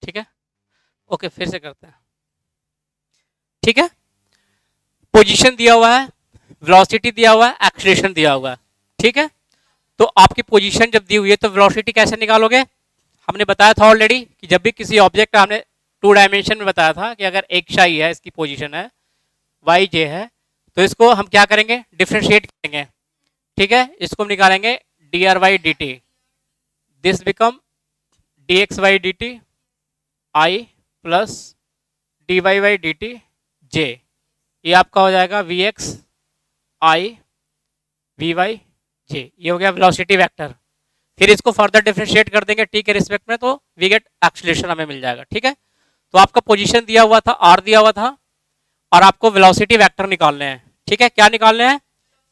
ठीक है, ओके फिर से करते हैं। ठीक है, पोजीशन दिया हुआ है, वेलोसिटी दिया हुआ है, एक्सीलरेशन दिया हुआ है। ठीक है, तो आपकी पोजीशन जब दी हुई है तो वेलोसिटी कैसे निकालोगे? हमने बताया था ऑलरेडी कि जब भी किसी ऑब्जेक्ट का हमने 2 डायमेंशन में बताया था कि अगर एक्स आई है, इसकी पोजीशन है, वाई जे है, तो इसको हम क्या करेंगे? डिफ्रेंशिएट करेंगे। ठीक है, इसको हम निकालेंगे d r y d t, this become d x y d t i plus d y y d t j, ये आपका हो जाएगा v x i v y j, ये हो गया वेलोसिटी वेक्टर। फिर इसको फर्दर डिफरेंशिएट कर देंगे टी के रिस्पेक्ट में, तो वी गेट एक्सीलरेशन हमें मिल जाएगा। ठीक है, तो आपका पोजीशन दिया हुआ था, आर दिया हुआ था, और आपको वेलोसिटी वेक्टर निकालने हैं। ठीक है, क्या निकालने हैं?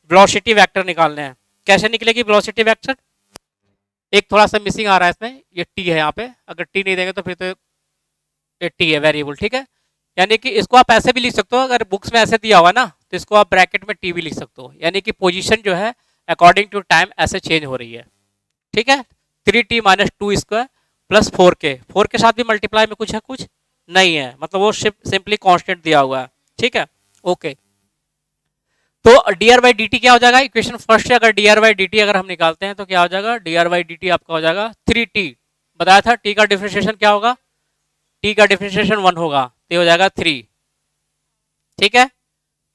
वेलोसिटी वेक्टर निकालने हैं। कैसे निकलेगी वेलोसिटी वेक्टर? एक थोड़ा सा मिसिंग आ रहा है इसमें, ये टी है यहाँ पे, अगर टी नहीं देंगे तो फिर तो ये टी है वेरिएबल। ठीक है, यानी कि इसको आप ऐसे भी लिख सकते हो, अगर बुक्स में ऐसे दिया हुआ ना तो इसको आप ब्रैकेट में टी भी लिख सकते हो, यानी कि पोजीशन जो है अकॉर्डिंग टू टाइम ऐसे चेंज हो रही है। ठीक है, 3t minus two square plus 4 के साथ भी मल्टीप्लाई में कुछ है, कुछ नहीं है, मतलब वो सिंपली कांस्टेंट दिया हुआ है। ठीक है, ओके, तो D R by d T क्या हो जाएगा? इक्वेशन फर्स्ट से अगर D R by d T अगर हम निकालते हैं तो क्या हो जाएगा? D R by d T आपका हो जाएगा 3t, बताया था t का डिफरेंशिएशन क्या होगा? t का डिफरेंशिएशन 1 होगा, तो ये हो जाएगा 3। ठीक है,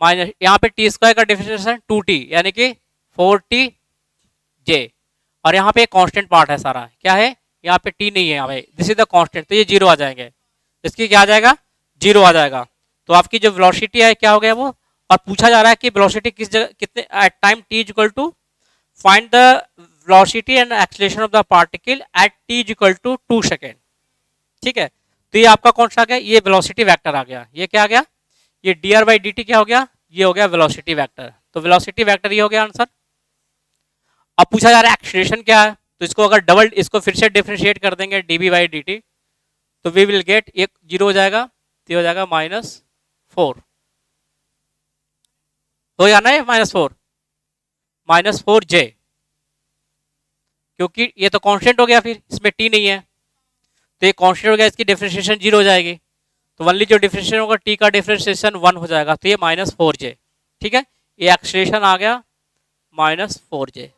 माइनस यहाँ पे टी स्क्वायर का डिफरेंशिएशन 2t, यानी कि 4t जे, और यहाँ पे एक कांस्टेंट पार्ट है सारा, क्या है? यहाँ पे टी नहीं है, यहाँ पे दिस इज द कांस्टेंट, तो ये 0 आ जाएंगे, इसकी क्या आ जाएगा? 0 आ जाएगा। तो आपकी जो वेलोसिटी है क्या हो गया वो, और पूछा जा रहा है कि वेलोसिटी किस जगह कितने at time t equal to find the velocity and acceleration of the particle at t equal to 2 second. ठीक है, तो ये आपका कौन सा आ गया? ये वेलोसिटी वेक्टर आ गया। ये क्या आ गया? ये D R by d T क्या हो गया? ये हो गया वेलोसिटी वेक्टर। तो वेलोसिटी वेक्टर ये हो गया आंसर। अब पूछा जा रहा है एक्सीलरेशन क्या है, तो इसको अगर डबल इसको फिर से डिफरेंशिएट कर देंगे d b by d t, तो वी विल गेट, एक 0 हो जाएगा, तो हो जाएगा -4, हो जाना है -4 जे, क्योंकि ये तो कांस्टेंट हो गया, फिर इसमें टी नहीं है तो ये कांस्टेंट हो गया, इसकी डिफरेंशिएशन 0 हो जाएगी, तो वनली जो डिफरेंशिएशन होगा टी का डिफरेंशिएशन 1 हो जाएगा, तो ये -4 जे। ठीक है, ये एक्सीलरेशन आ गया -4 जे,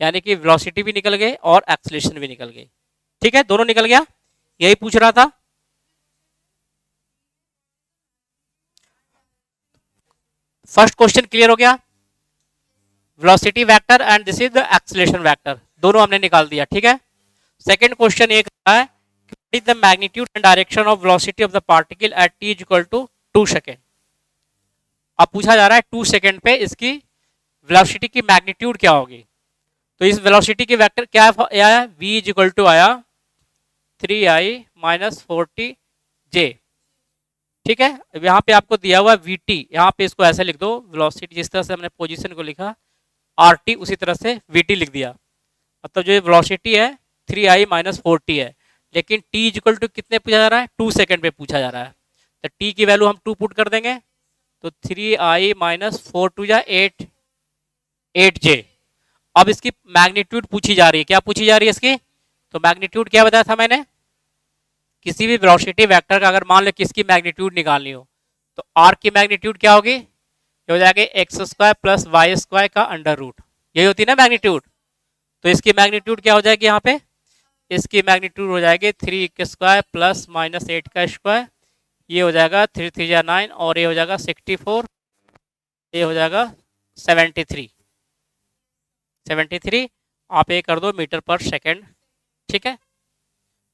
यानी कि वेलोसिटी भी निकल गई और एक्सीलरेशन भी निकल गई। ठीक है, दोनों निकल गया, यही पूछ रहा था। फर्स्ट क्वेश्चन क्लियर हो गया, velocity vector and this is the acceleration vector, दोनों हमने निकाल दिया। ठीक है, सेकंड क्वेश्चन एक है, the magnitude and direction of velocity of the particle at t equal to 2 second. अब पूछा जा रहा है 2 सेकेंड पे इसकी वेलोसिटी की मैग्नीट्यूड क्या होगी, तो इस वेलोसिटी की वेक्टर क्या आया? v इक्वल टू आया 3i माइनस 4t जे। ठीक है, यहाँ पे आपको दिया हुआ वी टी, यहाँ पे इसको ऐसे लिख दो, वेलोसिटी जिस तरह से हमने पोजीशन को लिखा आर टी उसी तरह से वी टी लिख दिया, मतलब जो वेलोसिटी है 3i माइनस 4t है, लेकिन t इक्वल टू कितने पूछा जा रहा है? 2 सेकेंड पे पूछा जा रहा है, तो t की वैल्यू हम 2 पुट कर देंगे, तो 3i माइनस 4 टू जा 8 जे। अब इसकी मैग्नीट्यूड पूछी जा रही है, क्या पूछी जा रही है इसकी? तो मैग्नीट्यूड क्या बताया था मैंने? किसी भी वेलोसिटी वेक्टर का अगर मान लो किसकी मैग्नीट्यूड निकालनी हो, तो r की मैग्नीट्यूड क्या होगी? ये हो जाएगा x square plus y square का अंडर रूट, यही होती है ना मैग्नीट्यूड। तो इसकी मैग्नीट्यूड क्या हो जाएगी यहाँ पे? इसकी मैग्नीट्यूड हो जाएगी 3 का स्क्वायर प्लस -8 का स्क्वायर, ये हो जाएगा 3 3 जा 9, और ये हो जाएगा 64, ये हो जाएगा 73 आप ये कर दो मीटर पर सेकेंड। ठीक है,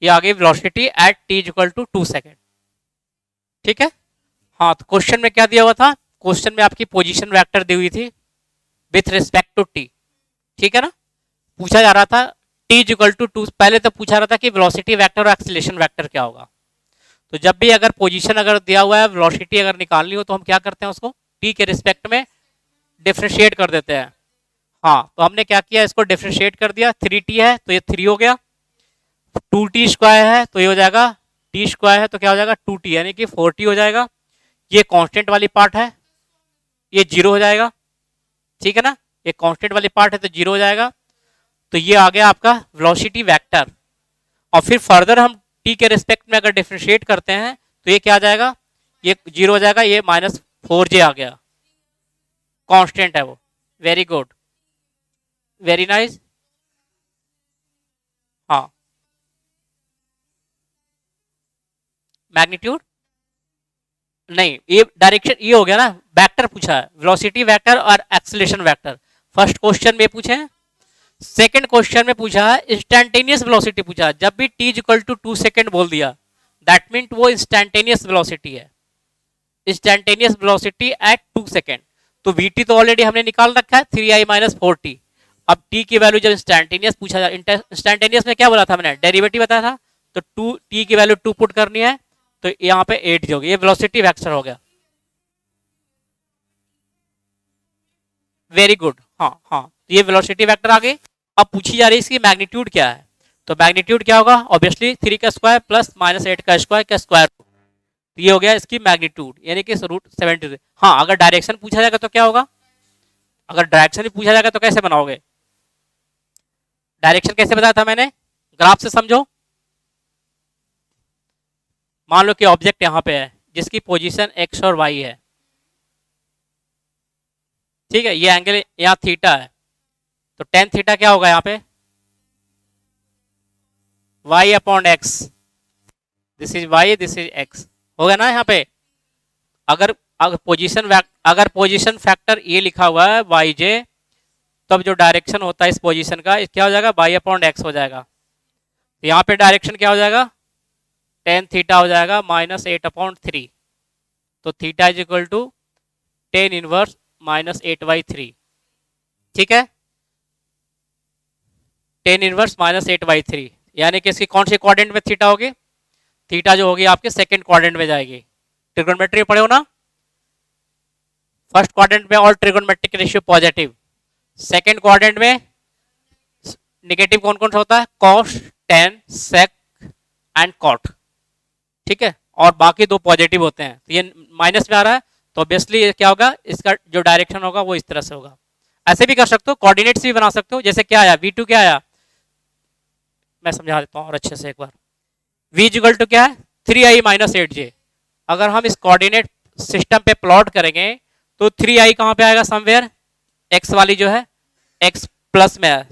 ये आ गई velocity at t equal to 2 second. ठीक है, हाँ, तो क्वेश्चन में क्या दिया हुआ था? क्वेश्चन में आपकी पोजीशन वेक्टर दी हुई थी विथ रिस्पेक्ट टू t। ठीक है ना, पूछा जा रहा था t इक्वल टू 2, पहले तो पूछा रहा था कि वेलोसिटी वेक्टर और एक्सीलरेशन वेक्टर क्या होगा। तो जब भी अगर पोजीशन अगर दिया हुआ है, वेलोसिटी अगर निकालनी हो, तो हम क्या करते हैं? उसको t के रिस्पेक्ट में डिफरेंशिएट कर देते हैं। हाँ, तो हमने क्या किया? इसको डिफरेंशिएट कर दिया, 3t है तो ये 3 हो गया, 2t स्क्वायर है तो ये हो जाएगा, t स्क्वायर है तो क्या हो जाएगा? 2t, यानी कि 4t हो जाएगा। ये कांस्टेंट वाली पार्ट है, ये 0 हो जाएगा। ठीक है ना, ये कांस्टेंट वाली पार्ट है तो 0 हो जाएगा। तो ये आ गया आपका वेलोसिटी वेक्टर, और फिर फर्दर हम टी के रिस्पेक्ट में अगर डिफ्रेंशिएट करते हैं तो ये क्या आ जाएगा, ये 0 हो जाएगा, ये -4j आ गया, कांस्टेंट है वो। Very good, very nice. हाँ, मैग्नीट्यूड नहीं, ये डायरेक्शन ये हो गया ना, वेक्टर पूछा है, वेलोसिटी वेक्टर और एक्सेलरेशन वेक्टर। फर्स्ट क्वेश्चन में पूछे हैं। सेकंड क्वेश्चन में पूछा है इंस्टैंटेनियस वेलोसिटी पूछा है। जब भी t इक्वल टू 2 सेकेंड बोल दिया, दैट मीन वो इंस्टैंटेनियस वेलोसिटी है, इंस्टैंटेनियस वेलोसिटी एट 2 सेकेंड। तो vt तो ऑलरेडी हमने निकाल रखा है 3i-4t। अब t की वैल्यू जब इंस्टैंटेनियस पूछा जाए, इंस्टैंटेनियस में क्या बोला था मैंने, डेरिवेटिव बताया था, तो 2 t की वैल्यू 2 पुट करनी है, तो यहाँ पे 8 जो होगी, ये वेलोसिटी वेक्टर हो गया। वेरी गुड, हाँ हाँ, तो ये वेलोसिटी वेक्टर आ गई। अब पूछी जा रही है इसकी मैग्नीट्यूड क्या है, तो मैग्नीट्यूड क्या होगा, ऑब्वियसली 3 का स्क्वायर प्लस -8 का स्क्वायर का स्क्वायर, तो ये हो गया इसकी मैग्नीट्यूड, यानी कि √70। हाँ, अगर डायरेक्शन पूछा जाएगा तो क्या होगा, अगर डायरेक्शन भी पूछा जाएगा तो कैसे बनाओगे, डायरेक्शन कैसे बताया था मैंने, ग्राफ से समझो। मान लो कि ऑब्जेक्ट यहाँ पे है जिसकी पोजीशन x और y है, ठीक है, ये एंगल यहाँ थीटा है, तो टेन थीटा क्या होगा यहाँ पे, y/x, this is y, this is x, होगा ना यहाँ पे। अगर अगर पोजीशन फैक्टर ये लिखा हुआ है yj, तब जो डायरेक्शन होता है इस पोजीशन का क्या हो जाएगा, y/x हो जाएगा। तो यहाँ पे डायरेक्शन क्या हो जाएगा, टेन थीटा हो जाएगा -8/3, तो theta is equal to tan inverse -8/3, ठीक है, टेन इनवर्स -8/3, यानी कि इसकी कौन सी क्वाड्रेंट में थीटा होगी, थीटा जो होगी आपके सेकंड क्वाड्रेंट में जाएगी। ट्रिगोनोमेट्री पढ़े हो ना, फर्स्ट क्वाड्रेंट में all trigonometric ratio positive, second quadrant में नेगेटिव कौन कौन सा होता है, cos, tan, sec and cot, ठीक है, और बाकी दो पॉजिटिव होते हैं, तो ये माइनस में आ रहा है, तो ऑब्वियसली ये क्या होगा, इसका जो डायरेक्शन होगा वो इस तरह से होगा। ऐसे भी कर सकते हो, कोऑर्डिनेट्स भी बना सकते हो, जैसे क्या आया v2 क्या आया, मैं समझा देता हूँ और अच्छे से एक बार। v इक्वल टू क्या है 3i-8j, अगर हम इस कोऑर्डिनेट सिस्टम पे प्लॉट करेंगे तो 3i कहाँ पे आएगा, समवेयर x वाली जो है x प्लस में है,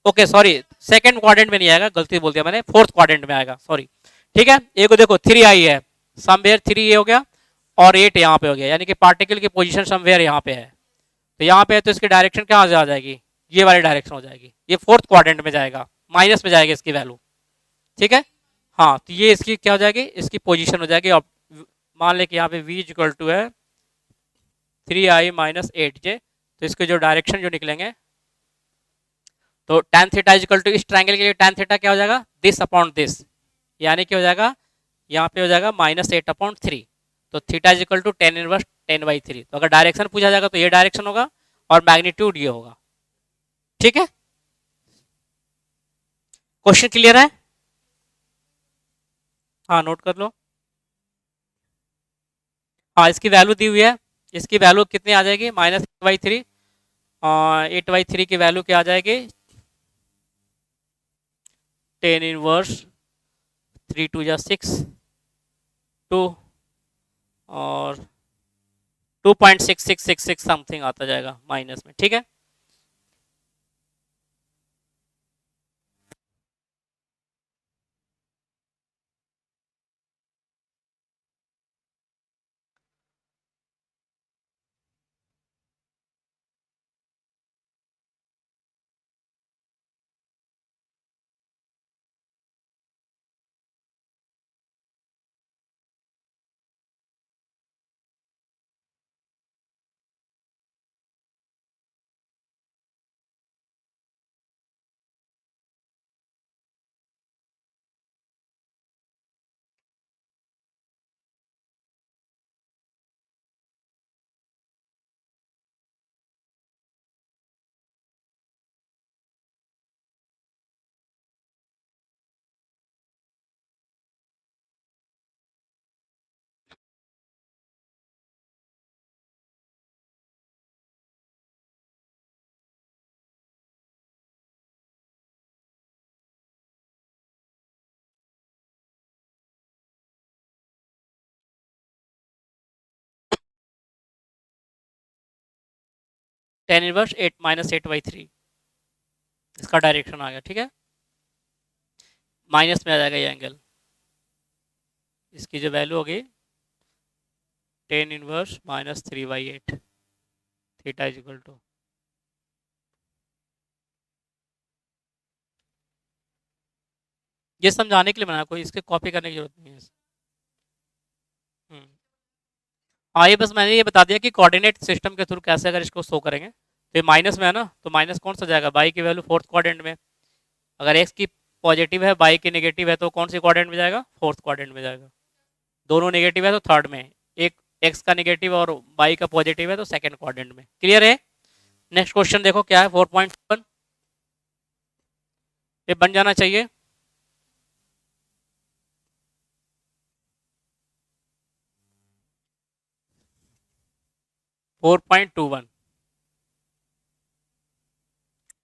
ओके सॉरी सेकंड क्वाड्रेंट में नहीं आएगा, गलती बोल दिया मैंने, फोर्थ क्वाड्रेंट में आएगा, सॉरी, ठीक है। एक देखो 3i है, समवेयर 3 ये हो गया और 8 यहाँ पे हो गया, यानी कि पार्टिकल की पोजीशन समवेयर यहाँ पे है, तो यहाँ पे है तो इसकी डायरेक्शन कहाँ से आ जाएगी, ये वाली डायरेक्शन हो जाएगी, ये फोर्थ क्वाड्रेंट में जाएगा, माइनस में जाएगी इसकी वैल्यू, ठीक है। हाँ, तो ये इसकी क्या हो जाएगी, इसकी पोजीशन हो जाएगी। अब मान ले कि यहाँ पे v इक्वल टू है 3i-8j, तो इसके जो डायरेक्शन जो निकलेंगे, तो tan थीटा इक्वल टू, इस ट्रायंगल के लिए tan थीटा क्या हो जाएगा, दिस अपॉन दिस, यानी कि हो जाएगा यहाँ पे हो जाएगा -8/3, तो theta is equal to tan inverse 10/3। तो अगर डायरेक्शन पूछा जाएगा तो ये डायरेक्शन होगा और मैग्नीट्यूड ये होगा, ठीक है। क्वेश्चन क्लियर है, हाँ नोट कर लो। हाँ, इसकी वैल्यू दी हुई है, इसकी वैल्यू कितनी आ जाएगी, -8/3, 8/3 की वैल्यू क्या आ जाएगी, 10 इनवर्स 3 2 जा 6, 2 और 2.6666 समथिंग आता जाएगा माइनस में, ठीक है। टेन इनवर्स 8 - 8/3 इसका डायरेक्शन आ गया, ठीक है। माइनस में आ जाएगा ये एंगल, इसकी जो वैल्यू होगी 10 - -3/8 थीटा इज इक्वल टू, ये समझाने के लिए बनाया, कोई इसके कॉपी करने की जरूरत नहीं है। हम्म। हाँ, ये बस मैंने ये बता दिया कि कोऑर्डिनेट सिस्टम के थ्रू कैसे अगर इसको शो करेंगे। तो ये माइनस में है ना, तो माइनस कौन सा जाएगा, बाई की वैल्यू फोर्थ क्वाड्रेंट में। अगर एक्स की पॉजिटिव है, बाई की नेगेटिव है, तो कौन सी क्वाड्रेंट में जाएगा, फोर्थ क्वाड्रेंट में जाएगा। दोनों नेगेटिव है तो थर्ड में, एक एक्स का नेगेटिव और बाई का पॉजिटिव है तो सेकंड क्वाड्रेंट में। क्लियर है। नेक्स्ट क्वेश्चन देखो क्या है, 4.1, ये बन जाना चाहिए। फोर पॉइंट टू वन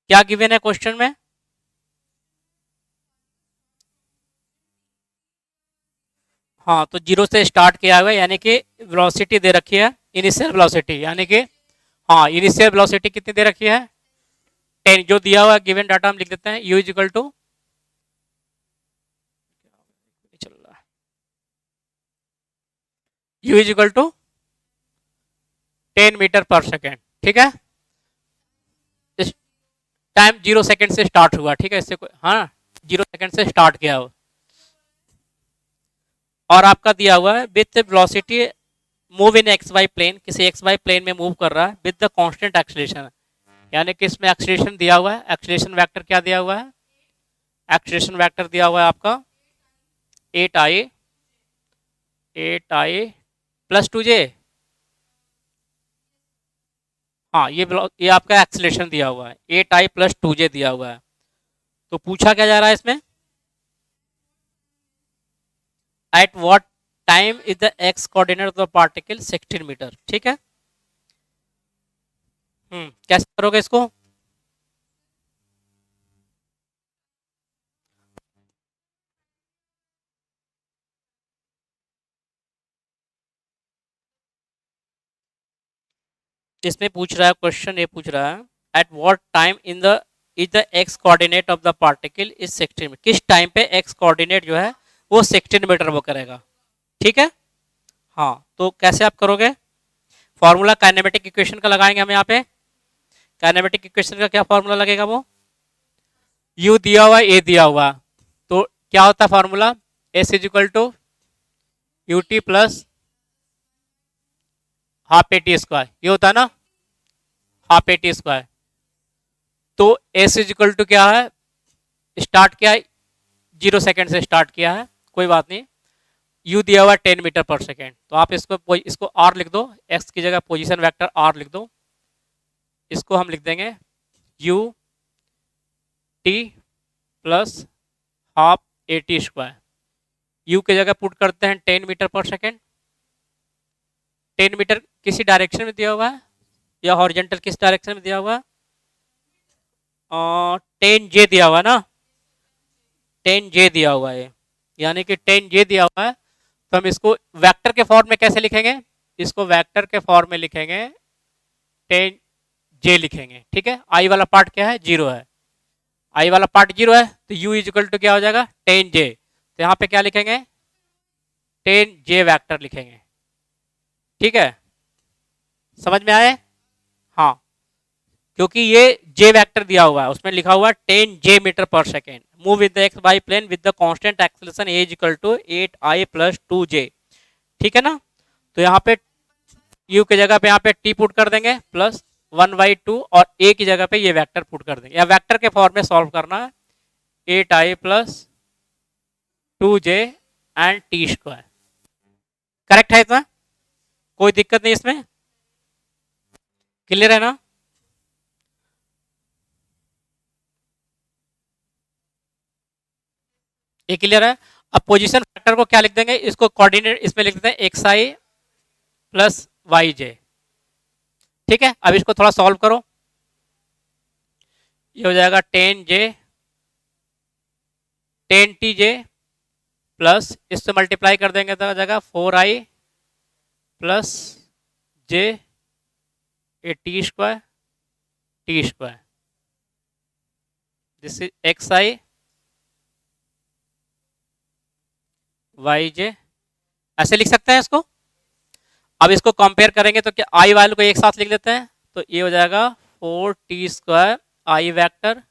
क्या गिवन है क्वेश्चन में। हाँ, तो जीरो से स्टार्ट किया हुआ है, यानी कि वेलोसिटी दे रखी है, इनिशियल वेलोसिटी, यानी कि हाँ इनिशियल वेलोसिटी कितनी दे रखी है, 10। जो दिया हुआ गिवन डाटा हम लिख देते हैं, u इजिकल टू, चल रहा है, u इजिकल टू 10 मीटर/सेकेंड, ठीक है। इस टाइम 0 सेकेंड से स्टार्ट हुआ, ठीक है, इससे कोई हाँ 0 सेकेंड से स्टार्ट किया हुआ, और आपका दिया हुआ है with velocity move in X Y plane, किसी एक्स वाई प्लेन में मूव कर रहा है विद द कांस्टेंट एक्सीलरेशन, यानी कि इसमें एक्सीलरेशन दिया हुआ है। एक्सीलरेशन वेक्टर क्या दिया हुआ है, एक्सीलरेशन वेक्टर दिया हुआ है आपका 8i+2j। हाँ, ये आपका एक्सीलरेशन दिया हुआ है, 8i+2j दिया हुआ है। तो पूछा क्या जा रहा है इसमें, at what time is the x coordinate of the particle 16 metre, ठीक है। कैसे करोगे इसको, इसमें पूछ रहा है क्वेश्चन, ये पूछ रहा है at what time in the is the x coordinate of the particle is 16 metre, किस टाइम पे एक्स कोऑर्डिनेट जो है वो 16 मीटर वो करेगा, ठीक है। हाँ, तो कैसे आप करोगे, फॉर्मूला काइनेमेटिक इक्वेशन का लगाएंगे हम यहाँ पे। काइनेमेटिक इक्वेशन का क्या फॉर्मूला लगेगा, वो u दिया हुआ, a दिया हुआ, तो क्या होता है formula, s is equal to ut plus half AT², ये होता है ना, हाफ AT²। तो s इज इक्वल टू क्या है, स्टार्ट किया 0 सेकेंड से स्टार्ट किया है, कोई बात नहीं। u दिया हुआ 10 मीटर/सेकेंड, तो आप इसको r लिख दो, x की जगह पोजीशन वेक्टर r लिख दो, इसको हम लिख देंगे u t plus half AT²। u की जगह पुट करते हैं 10 मीटर/सेकेंड। 10 मीटर किसी डायरेक्शन में दिया हुआ है या हॉरिजेंटल किस डायरेक्शन में दिया हुआ है, 10j दिया हुआ है ना, 10j दिया हुआ है, यानी कि 10j दिया हुआ है। तो हम इसको वेक्टर के फॉर्म में कैसे लिखेंगे, इसको वेक्टर के फॉर्म में लिखेंगे, 10j लिखेंगे, ठीक है। i वाला पार्ट क्या है, 0 है, i वाला पार्ट 0 है, तो u इज इक्वल टू क्या हो जाएगा, 10j। तो यहाँ पे क्या लिखेंगे, 10j वेक्टर लिखेंगे, ठीक है, समझ में आए। हाँ, क्योंकि ये j वेक्टर दिया हुआ है, उसमें लिखा हुआ है 10 j metre second, move with the x Y plane with the constant acceleration a is equal to 8i+2j, ठीक है ना। तो यहाँ पे u की जगह पे यहाँ पे t पुट कर देंगे प्लस 1/2, और a की जगह पे ये वेक्टर पुट कर देंगे, या वेक्टर के फॉर्म में सॉल्व करना है, 8i+2j एंड t²। करेक्ट है इतना, कोई दिक्कत नहीं इसमें, क्लियर है ना। ये क्लियर है। अब पोजीशन फैक्टर को क्या लिख देंगे, इसको कोऑर्डिनेट इसमें लिख देते हैं xi+yj, ठीक है। अब इसको थोड़ा सॉल्व करो, ये हो जाएगा 10tj प्लस इससे मल्टीप्लाई कर देंगे तो हो जाएगा 4i+j a t² t square, this is x i y j, ऐसे लिख सकते हैं इसको। अब इसको कंपेयर करेंगे तो क्या आई वैल्यू को एक साथ लिख लेते हैं, तो ये हो जाएगा 4t² i vector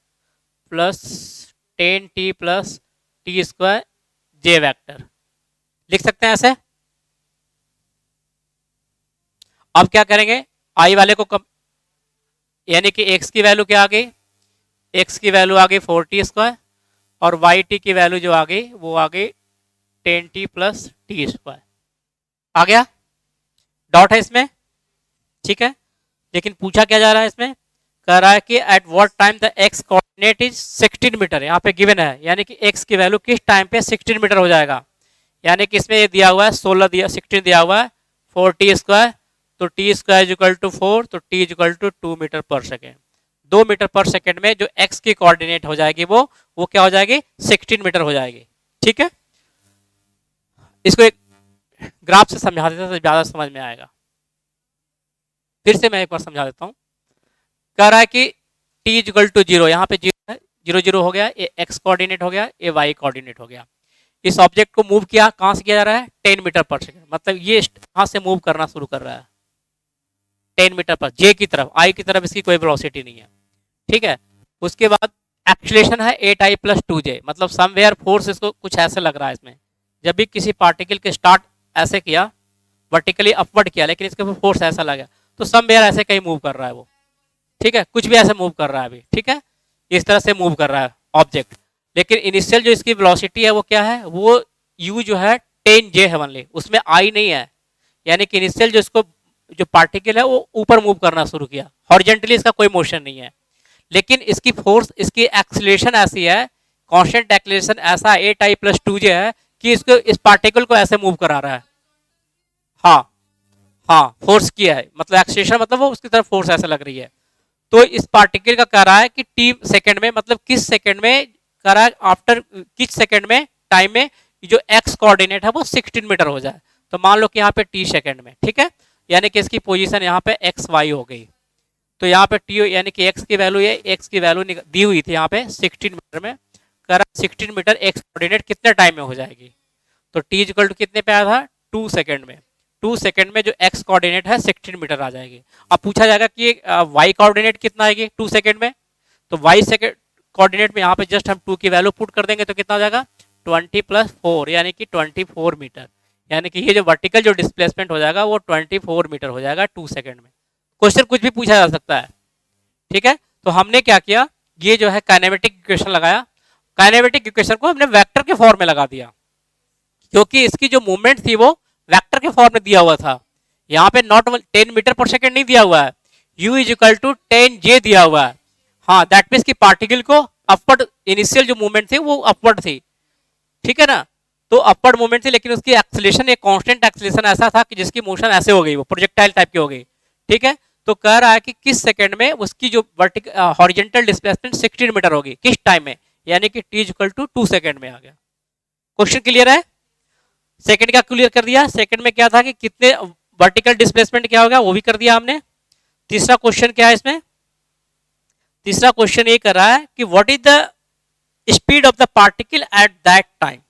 plus 10t प्लस टी स्क्वायर जे वेक्टर, लिख सकते हैं ऐसे। अब क्या करेंगे, आई वाले को कम, यानी कि x की वैल्यू क्या आ गई, x की वैल्यू आ गई 4t² और yt की वैल्यू जो आ गई वो आ गई 10t प्लस टी स्क्वायर, आ गया, डॉट है इसमें, ठीक है। लेकिन पूछा क्या जा रहा है इसमें, कह रहा है कि at what time the x coordinate is 16 metre, यहाँ पे गिवन है, यानी कि x की वैल्यू किस टाइम पे 16 मीटर हो जाएगा। यानी कि इसमें ये दिया हुआ है 16 दिया, 16 दिया हुआ है, 4t², तो t² इक्वल टू 4, तो t इक्वल टू 2 मीटर पर सेकेंड, 2 मीटर पर सेकेंड में जो x की कोऑर्डिनेट हो जाएगी वो क्या हो जाएगी, 16 मीटर हो जाएगी, ठीक है। इसको एक ग्राफ से समझा देते हैं तो ज्यादा समझ में आएगा। फिर से मैं एक बार समझा देता हूँ। कह रहा है कि t इक्वल टू 0, यहाँ पे 0 है, 0 0 हो गया, ये x कोऑर्डिनेट हो गया, ये y कोऑर्डिनेट हो गया। इस ऑब्जेक्ट को मूव किया, कहाँ से किया जा रहा है, 10 मीटर पर सेकेंड, मतलब ये कहाँ से मूव करना शुरू कर रहा है, 10 मीटर पर, j की तरफ, i की तरफ इसकी कोई वेलोसिटी नहीं है, ठीक है। उसके बाद एक्सीलरेशन है 8i प्लस 2j, मतलब समवेयर फोर्स इसको कुछ ऐसे लग रहा है इसमें, जब भी किसी पार्टिकल के स्टार्ट ऐसे किया, वर्टिकली अपवर्ड किया, लेकिन इसके ऊपर फोर्स ऐसा लगा, तो समवेयर ऐसे कहीं मूव कर रहा है वो, ठीक है, कुछ भी ऐसे मूव कर रहा है अभी, ठीक है, इस तरह से मूव कर रहा है ऑब्जेक्ट। लेकिन इनिशियल जो इसकी वेलोसिटी है वो क्या है, वो u जो है 10j है ओनली, उसमें i नहीं है, यानी कि इनिशियल जो इसको जो पार्टिकल है वो ऊपर मूव करना शुरू किया, हॉरिजेंटली इसका कोई मोशन नहीं है, लेकिन इसकी फोर्स, इसकी एक्सीलरेशन ऐसी है, कांस्टेंट एक्सीलरेशन ऐसा 8i प्लस 2j है कि इसको, इस पार्टिकल को ऐसे मूव करा रहा है। हाँ हाँ, फोर्स किया है, मतलब एक्सीलरेशन, मतलब वो उसकी तरफ फोर्स ऐसा लग रही है। तो इस पार्टिकल का कह रहा है कि टी सेकंड में, मतलब किस सेकंड में, कह रहा है आफ्टर किस सेकंड में, टाइम में जो एक्स कोऑर्डिनेट है वो 16 मीटर हो जाए। तो मान लो कि यहाँ पे टी सेकंड में, ठीक है, यानी कि इसकी पोजीशन यहाँ पे एक्स वाई हो गई, तो यहाँ पे टी यानी कि एक्स की वैल्यू, ये एक्स की वैल्यू दी हुई थी यहाँ पे 16 मीटर में, कह रहा 16 मीटर एक्स कोऑर्डिनेट कितने टाइम में हो जाएगी, तो टी इक्वल टू कितने पे आया था, 2 सेकंड में, 2 सेकंड में जो एक्स कोऑर्डिनेट है 16 मीटर आ जाएगी। अब पूछा जाएगा कि वाई कोऑर्डिनेट कितना आएगी 2 सेकंड में, तो वाई सेकंड कोऑर्डिनेट में यहाँ पे जस्ट हम 2 की वैल्यू पुट कर देंगे तो कितना हो जाएगा 20 प्लस 4, यानी कि 24 मीटर, यानी कि ये जो वर्टिकल जो डिस्प्लेसमेंट हो जाएगा वो 24 मीटर हो जाएगा 2 सेकंड में। क्वेश्चन कुछ भी पूछा जा सकता है, ठीक है। तो हमने क्या किया, ये जो है काइनेमेटिक इक्वेशन लगाया, काइनेमेटिक इक्वेशन को हमने वेक्टर के फॉर्म में लगा दिया, क्योंकि इसकी जो मूवमेंट थी वो वेक्टर के फॉर्म में दिया हुआ था, यहाँ पे नॉट 10 मीटर पर सेकेंड नहीं दिया हुआ है, u is equal to 10j दिया हुआ है। हाँ, दैट मीन्स की पार्टिकल को अपवर्ड, इनिशियल जो मूवमेंट थी वो अपवर्ड थी, ठीक है ना, तो अपवर्ड मूवमेंट थी, लेकिन उसकी एक्सीलरेशन एक कांस्टेंट एक्सीलरेशन ऐसा था कि जिसकी मोशन ऐसे हो गई, वो प्रोजेक्टाइल टाइप की हो गई, ठीक है। तो कह रहा है कि किस सेकंड में उसकी जो वर्टिकल हॉरिजॉन्टल डिस्प्लेसमेंट 16 मीटर होगी, किस टाइम में, यानी कि t इक्वल टू 2 सेकंड में आ गया। क्वेश्चन क्लियर है, सेकंड का क्लियर कर दिया, सेकंड में क्या था कि कितने वर्टिकल डिस्प्लेसमेंट क्या होगा वो भी कर दिया हमने। तीसरा क्वेश्चन क्या है इसमें, तीसरा क्वेश्चन ये कर रहा है कि what is the speed of the particle at that time,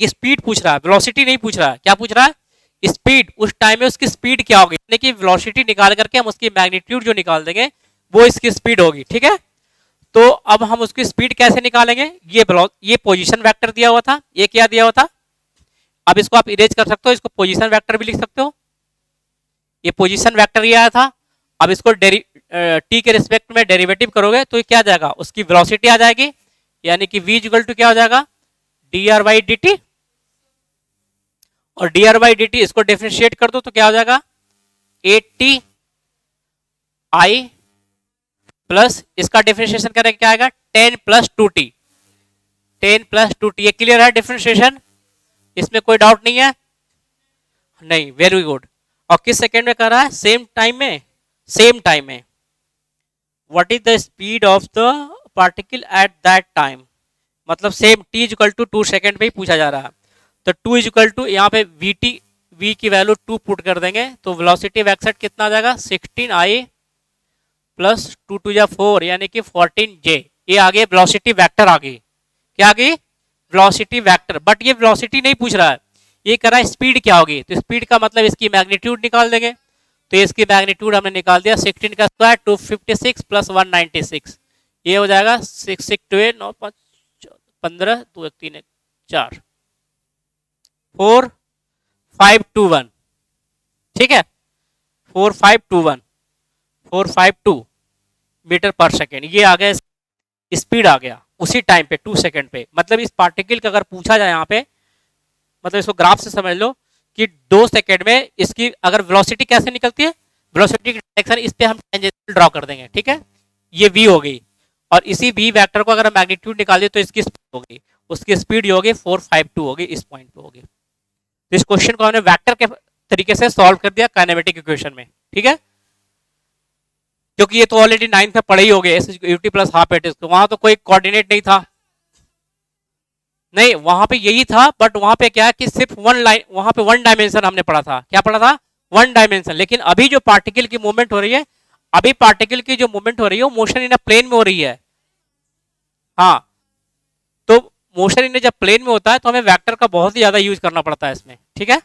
ये स्पीड पूछ रहा है, वेलोसिटी नहीं पूछ रहा है, क्या पूछ रहा है, स्पीड, उस टाइम में उसकी स्पीड क्या होगी, यानी कि वेलोसिटी निकाल करके हम उसकी मैग्नीट्यूड जो निकाल देंगे वो इसकी स्पीड होगी, ठीक है। तो अब हम उसकी स्पीड कैसे निकालेंगे, ये पोजीशन वेक्टर दिया हुआ था, ये क्या दिया हुआ था, अब इसको आप इरेज कर सकते हो, इसको पोजीशन वेक्टर भी लिख सकते हो, ये पोजीशन वेक्टर ये आया था। अब इसको टी के रिस्पेक्ट में डेरिवेटिव करोगे तो ये क्या आ जाएगा, उसकी वेलोसिटी आ जाएगी, यानी कि v इक्वल टू क्या हो जाएगा, dr बाई dt, और dr बाई dt इसको डिफरेंशिएट कर दो तो क्या हो जाएगा 8t i प्लस इसका डिफरेंशिएशन करेंगे क्या आएगा 10 प्लस 2t, 10 प्लस 2t, ये क्लियर है डिफरेंशिएशन, इसमें कोई डाउट नहीं है, नहीं, वेरी गुड। और किस सेकेंड में कर रहा है, सेम टाइम में, सेम टाइम में, what is the speed of the particle at that time, मतलब same t equal to 2 second पे ही पूछा जा रहा है, तो 2 इक्वल टू यहाँ पे v की वैल्यू 2 पुट कर देंगे तो वेलोसिटी वेक्टर कितना आ जाएगा 16i प्लस 2 2 4 यानी कि 14J। ये आ गई वेलोसिटी वेक्टर, आ गई क्या, आ गई वेलोसिटी वेक्टर। बट ये वेलोसिटी नहीं पूछ रहा है, ये कह रहा है स्पीड क्या होगी। तो स्पीड का मतलब इसकी मैग्नीट्यूड निकाल देंगे। तो इसकी मैग्नीट्यूड हमने निकाल दिया 16 का स्क्वायर 256 प्लस 196, ये हो जाएगा 6 6 2 9 5 15 2 1 3 1 4 4 5 2 1, ठीक है 4 5 2 1 4 5 2 मीटर पर सेकेंड, ये आ गया स्पीड, आ गया उसी टाइम पे 2 सेकेंड पे। मतलब इस पार्टिकल का अगर पूछा जाए यहाँ पे, मतलब इसको ग्राफ से समझ लो कि 2 सेकेंड में इसकी अगर वेलोसिटी कैसे निकलती है, वेलोसिटी की डायरेक्शन इस पे हम टेंजेंशियल ड्रॉ कर देंगे, ठीक है ये v हो गई। और इसी v वेक्टर को अगर मैग्नीट्यूड निकाल दे तो इसकी स्पीड होगी, उसकी स्पीड ये होगी 452 होगी, इस पॉइंट पे होगी। तो इस क्वेश्चन को हमने वेक्टर के तरीके से सॉल्व कर दिया काइनेमेटिक इक्वेशन में, ठीक है क्योंकि ये तो ऑलरेडी 9th में पढ़े ही हो गए, s u t plus half at, वहां तो कोई कोऑर्डिनेट नहीं था, नहीं वहां पे यही था, बट वहां पे क्या है कि सिर्फ वन लाइन, वहां पे वन डायमेंशन हमने पढ़ा था, क्या पढ़ा था, वन डायमेंशन। लेकिन अभी जो पार्टिकल की मूवमेंट हो रही है, अभी पार्टिकल की जो मूवमेंट हो रही है वो मोशन इन अ प्लेन में हो रही है। हाँ, तो मोशन इन जब प्लेन में होता है तो हमें वेक्टर का बहुत ही ज्यादा यूज करना पड़ता है इसमें, ठीक है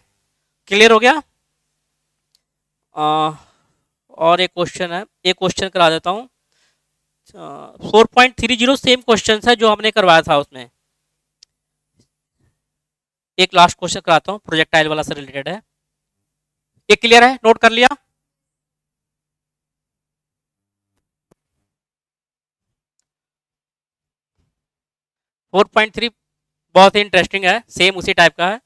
क्लियर हो गया। और एक क्वेश्चन है, एक क्वेश्चन करा देता हूँ 4.30 सेम क्वेश्चन है जो हमने करवाया था उसमें। एक लास्ट क्वेश्चन कराता हूँ, प्रोजेक्टाइल वाला से रिलेटेड है, ये क्लियर है, नोट कर लिया। फोर पॉइंट थ्री बहुत ही इंटरेस्टिंग है, सेम उसी टाइप का है।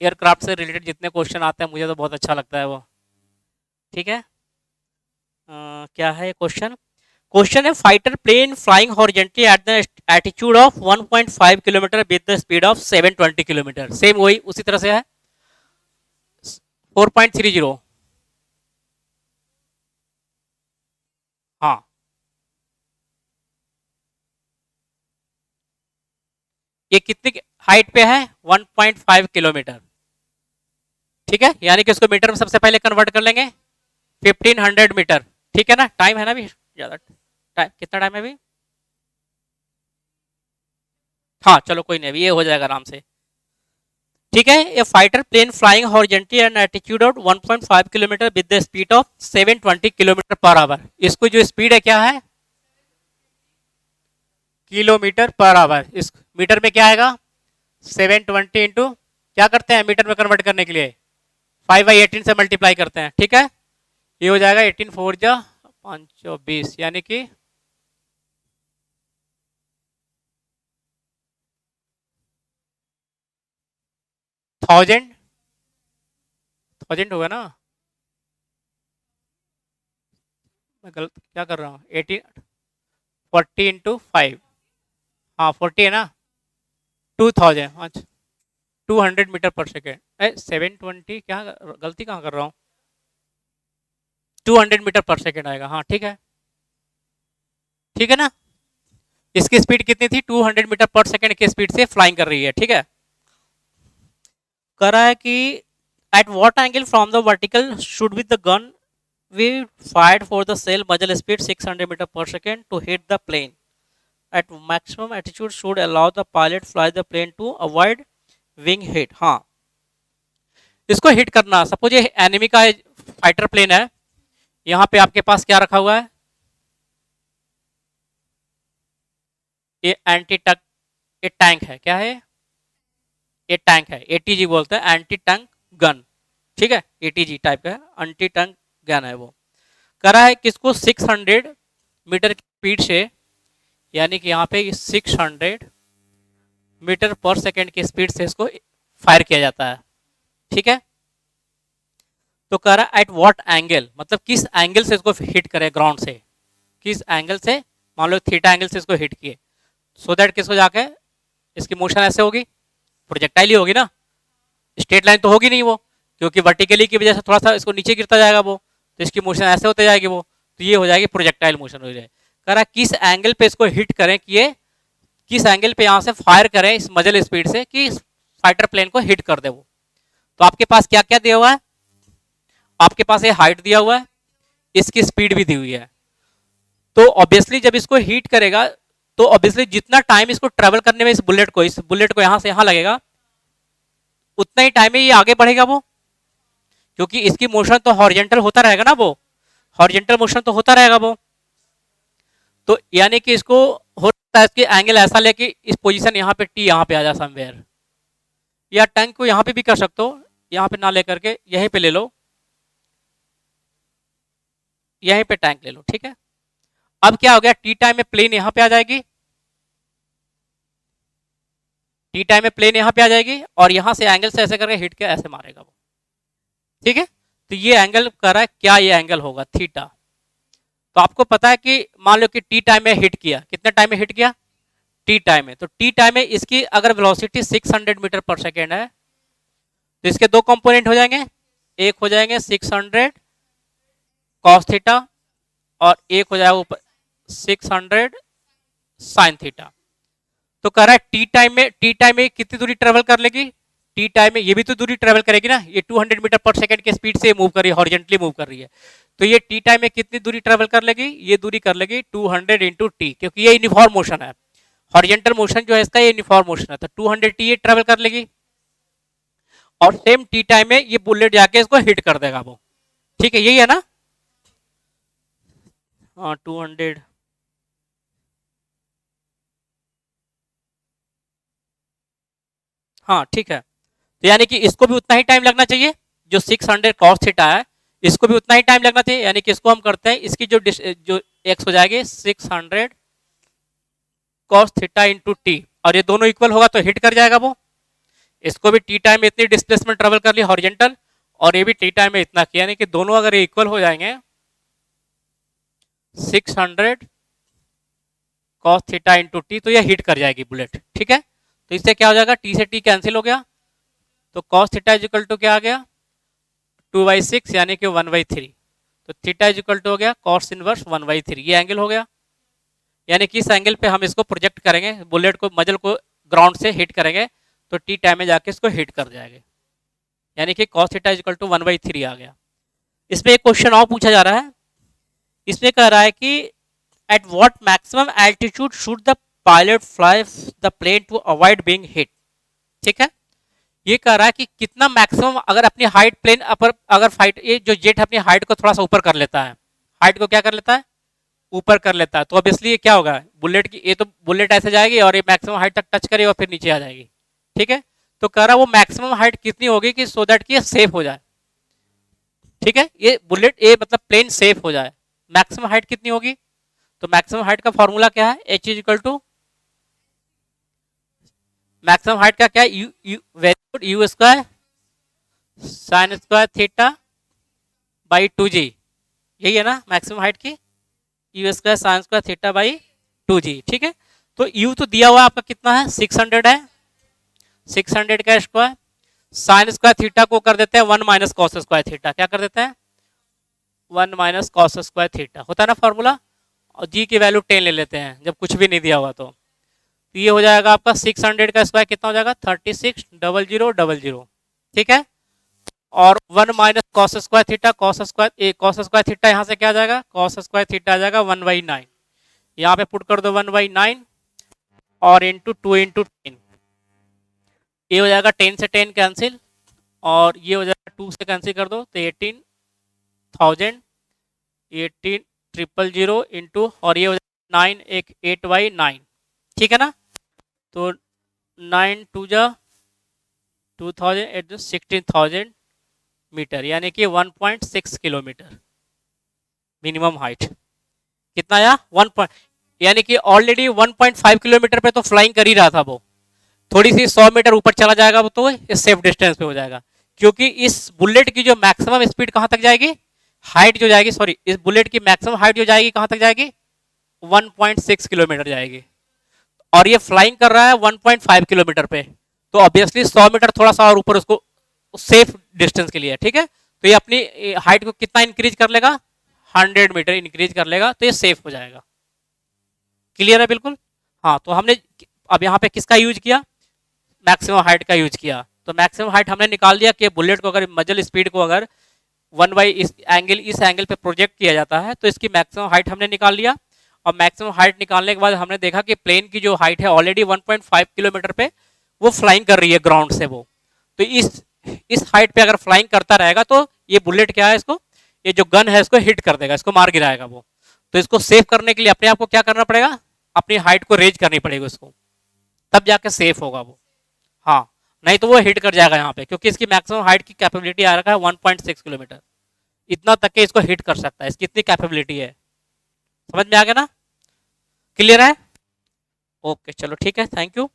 एयरक्राफ्ट से रिलेटेड जितने क्वेश्चन आते हैं मुझे तो बहुत अच्छा लगता है वो, ठीक है क्या है क्वेश्चन, क्वेश्चन है fighter plane flying horizontally at the attitude of 1.5 kilometre with the speed of 720 kilometre. Same वही उसी तरह से है 4.30। हाँ ये कितनी हाइट पे है, 1.5 किलोमीटर, ठीक है यानी कि उसको मीटर में सबसे पहले कन्वर्ट कर लेंगे 1500 मीटर, ठीक है ना। टाइम है ना अभी ज्यादा, टाइम कितना टाइम है अभी, हाँ चलो कोई नहीं, अभी ये हो जाएगा आराम से, ठीक है। A fighter plane flying horizontally at attitude of 1.5 kilometre with the speed of 720 kilometre per hour. इसको जो स्पीड है क्या है, किलोमीटर पर आवर, इस मीटर में क्या आएगा 720 इंटू क्या करते हैं मीटर में कन्वर्ट करने के लिए 5/18 से मल्टीप्लाई करते हैं, ठीक है ये हो जाएगा 18 4 जा 520 यानी कि 1000 होगा ना, मैं गलत क्या कर रहा हूँ 18 40 इंटू 5, हाँ 40 है ना 2000, अच्छा 200 मीटर पर सेकेंड, 720 क्या गलती कहाँ कर रहा हूँ, 200 मीटर पर सेकेंड आएगा, हाँ ठीक है ना। इसकी स्पीड कितनी थी, 200 मीटर पर सेकेंड की स्पीड से फ्लाइंग कर रही है, ठीक है। कर रहा है कि at what angle from the vertical should with the gun we fired for the shell muzzle speed 600 metre पर second to hit the plane at maximum attitude should allow the pilot fly the plane to avoid being hit. हाँ इसको hit करना, suppose ये enemy का fighter plane है, यहाँ पे आपके पास क्या रखा हुआ है, ये एंटी टैंक, ये टैंक है, क्या है ये टैंक है, एटीजी बोलते हैं एंटी टैंक गन, ठीक है एटीजी टाइप का है, एंटी टैंक गन है वो। करा है किसको 600 मीटर की स्पीड से, यानी कि यहाँ पे 600 मीटर पर सेकेंड की स्पीड से इसको फायर किया जाता है, ठीक है। तो कह रहा है एट व्हाट एंगल, मतलब किस एंगल से इसको हिट करे ग्राउंड से, किस एंगल से, मान लो थीटा एंगल से इसको हिट किए, सो दैट किसको जाके इसकी मोशन ऐसे होगी, प्रोजेक्टाइल ही होगी ना, स्ट्रेट लाइन तो होगी नहीं वो, क्योंकि वर्टिकली की वजह से थोड़ा सा इसको नीचे गिरता जाएगा वो, तो इसकी मोशन ऐसे होते जाएगी वो, तो ये हो जाएगी प्रोजेक्टाइल मोशन हो जाए। कह रहा है किस एंगल पे इसको हिट करें कि ये किस एंगल पे यहाँ से फायर करें इस मजल स्पीड से कि फाइटर प्लेन को हिट कर दे वो। तो आपके पास क्या क्या दिया हुआ है, आपके पास ये हाइट दिया हुआ है, इसकी स्पीड भी दी हुई है, तो ऑब्वियसली जब इसको हीट करेगा तो ऑब्वियसली जितना टाइम इसको ट्रेवल करने में इस बुलेट को यहां से यहां लगेगा, उतना ही टाइम में ये आगे बढ़ेगा वो, क्योंकि इसकी मोशन तो हॉरिजेंटल होता रहेगा ना, वो हॉरिजेंटल मोशन तो होता रहेगा वो। तो यानी कि इसको हो सकता है इसकी एंगल ऐसा लेके इस पोजीशन यहाँ पे टी यहाँ पे आ जाए समवेयर, या टंग को यहाँ पे भी कर सकते हो, यहाँ पे ना लेकर के यहीं पे ले लो, यहीं पे टैंक ले लो, ठीक है। अब क्या हो गया, टी टाइम में प्लेन यहाँ पे आ जाएगी, टी टाइम में प्लेन यहाँ पे आ जाएगी और यहाँ से एंगल से ऐसे करके हिट के ऐसे मारेगा वो, ठीक है। तो ये एंगल कर रहा है क्या, ये एंगल होगा थीटा। तो आपको पता है कि मान लो कि टी टाइम में हिट किया, कितने टाइम में हिट किया, टी टाइम में। तो टी टाइम में इसकी अगर वेलोसिटी 600 मीटर पर सेकेंड है तो इसके दो कंपोनेंट हो जाएंगे, एक हो जाएंगे 600 कॉस थीटा और एक हो जाएगा ऊपर 600 साइन थीटा। तो कह रहा है टी टाइम में कितनी दूरी ट्रेवल कर लेगी, टी टाइम में ये भी तो दूरी ट्रेवल करेगी ना, ये 200 मीटर पर सेकंड के स्पीड से मूव कर रही है, हॉरिजेंटली मूव कर रही है। तो ये टी टाइम में कितनी दूरी ट्रेवल कर लेगी, ये दूरी कर लेगी 200 इंटू टी, क्योंकि ये यूनिफॉर्म मोशन है, हॉरिजेंटल मोशन जो है इसका ये यूनिफॉर्म मोशन है। तो 200 टी ये ट्रेवल कर लेगी और सेम टी टाइम में ये बुलेट जाके इसको हिट कर देगा वो, ठीक है, यही है ना। हाँ 200, हाँ ठीक है। तो यानी कि इसको भी उतना ही टाइम लगना चाहिए, जो 600 कॉस थीटा है इसको भी उतना ही टाइम लगना चाहिए। यानी कि इसको हम करते हैं, इसकी जो एक्स हो जाएगी 600 कॉस थीटा इंटू टी, और ये दोनों इक्वल होगा तो हिट कर जाएगा वो। इसको भी टी टाइम में इतनी डिस्प्लेसमेंट ट्रेवल कर ली हॉरिजेंटल, और ये भी टी टाइम में इतना किया, यानी कि दोनों अगर इक्वल हो जाएंगे 600 कॉस थीटा इंटू टी, तो ये हिट कर जाएगी बुलेट, ठीक है। तो इससे क्या हो जाएगा, टी से टी कैंसिल हो गया, तो cos theta is equal to क्या आ गया 2/6 यानी कि 1/3। तो थीटा इज इक्वल टू हो गया कॉस इनवर्स 1/3, ये एंगल हो गया। यानी कि इस एंगल पे हम इसको प्रोजेक्ट करेंगे, बुलेट को मजल को ग्राउंड से हिट करेंगे तो टी टाइम में जाके इसको हिट कर जाएंगे, यानी कि cos theta is equal to 1/3 आ गया। इसमें एक क्वेश्चन और पूछा जा रहा है, इसमें कह रहा है कि at what maximum altitude should the pilot fly the plane to avoid being hit, ठीक है। ये कह रहा है कि कितना मैक्सिमम अगर अपनी हाइट प्लेन अपर अगर फाइट ये जो जेट अपनी हाइट को थोड़ा सा ऊपर कर लेता है, हाइट को क्या कर लेता है, ऊपर कर लेता है, तो ऑब्वियसली ये क्या होगा, बुलेट की ये तो बुलेट ऐसे जाएगी और ये मैक्सिमम हाइट तक टच करेगी और फिर नीचे आ जाएगी, ठीक है। तो कह रहा है वो मैक्सिमम हाइट कितनी होगी कि सो दैट कि ये सेफ हो जाए, ठीक है, ये बुलेट ये मतलब प्लेन सेफ हो जाए, मैक्सिमम हाइट कितनी होगी। तो मैक्सिमम हाइट का फॉर्मूला क्या है, h is equal to maximum height का क्या है, very good, u square sine square theta by 2g, यही है ना मैक्सिमम हाइट की, u square sine square theta by 2g, ठीक है। तो u तो दिया हुआ आपका कितना है 600 है, 600 का स्क्वायर, साइन स्क्वायर थीटा को कर देते हैं 1 माइनस कॉस स्क्वायर थीटा, क्या कर देते हैं 1 माइनस कॉस स्क्वायर थीटा, होता है ना फॉर्मूला, और g की वैल्यू 10 ले लेते हैं जब कुछ भी नहीं दिया हुआ। तो ये हो जाएगा आपका 600 का स्क्वायर कितना हो जाएगा 36,000,000, ठीक है। और 1 minus cos square theta, cos square theta यहाँ से क्या आ जाएगा, कॉस स्क्वायर थीटा आ जाएगा 1/9, यहाँ पे पुट कर दो 1/9 और इंटू 2 इंटू 10, ये हो जाएगा 10 से 10 कैंसिल और ये हो जाएगा 2 से कैंसिल कर दो तो 18,000, 18,000 इंटू और ये हो जाएगा 9 एक 8/9, ठीक है ना। तो 9 2 जा 2000 8 16,000 मीटर, यानी कि 1.6 किलोमीटर मिनिमम हाइट, कितना आया 1 यानी कि ऑलरेडी 1.5 किलोमीटर पे तो फ्लाइंग कर ही रहा था वो, थोड़ी सी 100 मीटर ऊपर चला जाएगा वो तो इस सेफ डिस्टेंस पे हो जाएगा, क्योंकि इस बुलेट की जो मैक्सिमम स्पीड कहाँ तक जाएगी, हाइट जो जाएगी सॉरी इस बुलेट की मैक्सिमम हाइट जो जाएगी कहाँ तक जाएगी 1.6 किलोमीटर जाएगी, और ये फ्लाइंग कर रहा है 1.5 किलोमीटर पे, तो ऑब्वियसली 100 मीटर थोड़ा सा और ऊपर उसको सेफ डिस्टेंस के लिए, ठीक है। तो ये अपनी हाइट को कितना इंक्रीज कर लेगा 100 मीटर इंक्रीज कर लेगा, तो ये सेफ हो जाएगा, क्लियर है बिल्कुल। हाँ तो हमने अब यहाँ पे किसका यूज किया, मैक्सिमम हाइट का यूज किया, तो मैक्सिमम हाइट हमने निकाल दिया कि बुलेट को अगर मजल स्पीड को अगर 1 बाई इस एंगल पे प्रोजेक्ट किया जाता है तो इसकी मैक्सिमम हाइट हमने निकाल लिया, और मैक्सिमम हाइट निकालने के बाद हमने देखा कि प्लेन की जो हाइट है ऑलरेडी 1.5 किलोमीटर पे वो फ्लाइंग कर रही है ग्राउंड से वो। तो इस हाइट पे अगर फ्लाइंग करता रहेगा तो ये बुलेट क्या है, इसको ये जो गन है इसको हिट कर देगा, इसको मार गिराएगा वो। तो इसको सेव करने के लिए अपने आप को क्या करना पड़ेगा, अपनी हाइट को रेज करनी पड़ेगी उसको, तब जाके सेफ होगा वो। हाँ, नहीं तो वो हिट कर जाएगा यहाँ पे, क्योंकि इसकी मैक्सिमम हाइट की कैपेबिलिटी आ रखा है 1.6 किलोमीटर, इतना तक के इसको हिट कर सकता है, इसकी इतनी कैपेबिलिटी है। समझ में आ गया ना, क्लियर है? ओके चलो ठीक है, थैंक यू।